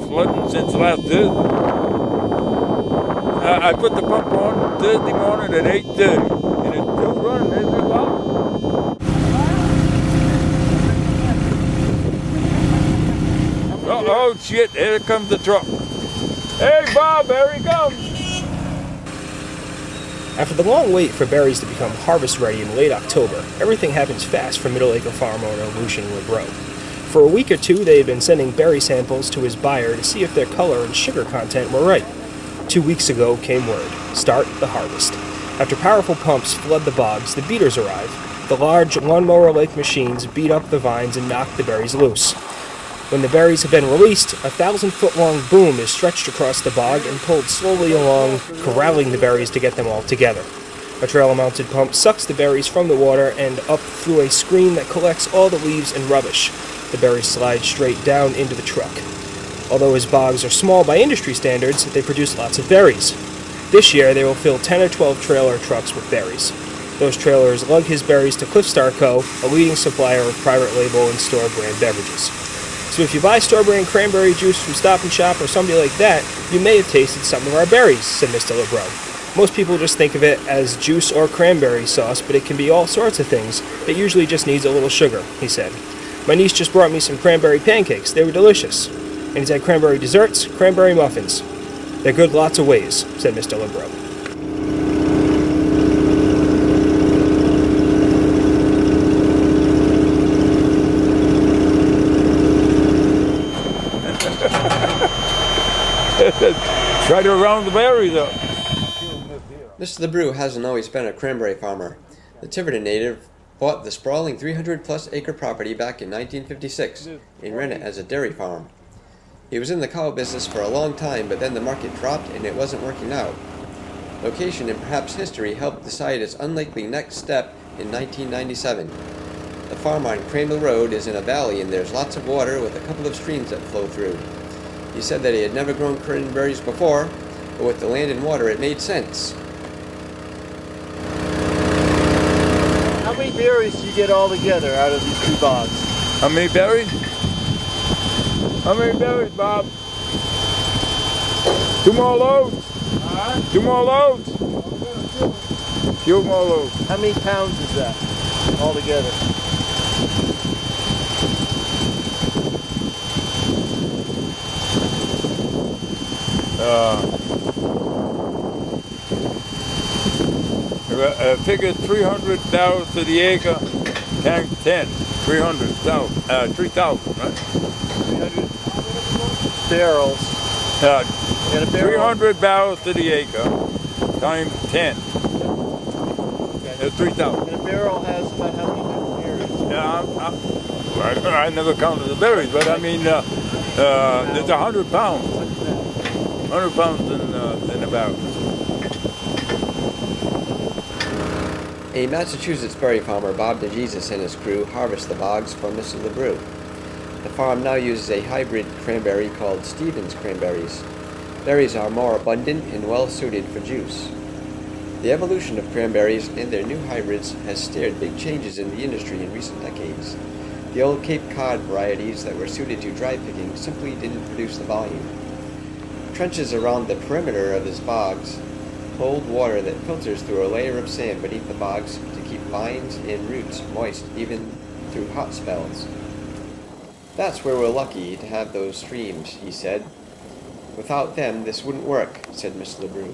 flooding since last Thursday. I put the pump on Thursday morning at 8:30, and it's still running as it was. Oh shit, here comes the truck. Hey Bob, here he comes. After the long wait for berries to become harvest ready in late October, everything happens fast for Middle Acre farm owner Lucien Lebreux. For a week or two, they had been sending berry samples to his buyer to see if their color and sugar content were right. 2 weeks ago came word: start the harvest. After powerful pumps flood the bogs, the beaters arrive. The large lawnmower-like machines beat up the vines and knock the berries loose. When the berries have been released, a 1,000-foot-long boom is stretched across the bog and pulled slowly along, corralling the berries to get them all together. A trailer-mounted pump sucks the berries from the water and up through a screen that collects all the leaves and rubbish. The berries slide straight down into the truck. Although his bogs are small by industry standards, they produce lots of berries. This year, they will fill 10 or 12 trailer trucks with berries. Those trailers lug his berries to Cliffstar Co., a leading supplier of private label and store brand beverages. So if you buy store brand cranberry juice from Stop and Shop or somebody like that, you may have tasted some of our berries, said Mr. Lebreux. Most people just think of it as juice or cranberry sauce, but it can be all sorts of things. It usually just needs a little sugar, he said. My niece just brought me some cranberry pancakes. They were delicious. And he's had cranberry desserts, cranberry muffins. They're good lots of ways, said Mr. Lebreux. Try to round the berries up. Mr. Lebreux hasn't always been a cranberry farmer. The Tiverton native bought the sprawling 300-plus acre property back in 1956 and ran it as a dairy farm. He was in the cow business for a long time, but then the market dropped and it wasn't working out. Location and perhaps history helped decide its unlikely next step in 1997. The farm on Cranberry Road is in a valley and there's lots of water with a couple of streams that flow through. He said that he had never grown cranberries before, but with the land and water it made sense. How many berries do you get all together out of these two bogs? How many berries? How many berries, Bob? 2 more loads. 2 more loads. Few more loads. How many pounds is that all together? I figured 300,000 to the acre, times 10, 300,000, 3,000, right? 300 barrels. And a barrel. 300 barrels to the acre, times 10. Okay. 3,000. And a barrel has about how many different berries? Yeah, I never counted the berries, but I mean, there's 100 pounds. 100 pounds in a barrel. A Massachusetts berry farmer, Bob DeJesus, and his crew harvest the bogs for Mr. Lebreux. The farm now uses a hybrid cranberry called Stevens cranberries. Berries are more abundant and well suited for juice. The evolution of cranberries and their new hybrids has steered big changes in the industry in recent decades. The old Cape Cod varieties that were suited to dry picking simply didn't produce the volume. Trenches around the perimeter of his bogs hold water that filters through a layer of sand beneath the bogs to keep vines and roots moist even through hot spells. That's where we're lucky to have those streams, he said. Without them, this wouldn't work, said Mr. Lebreux.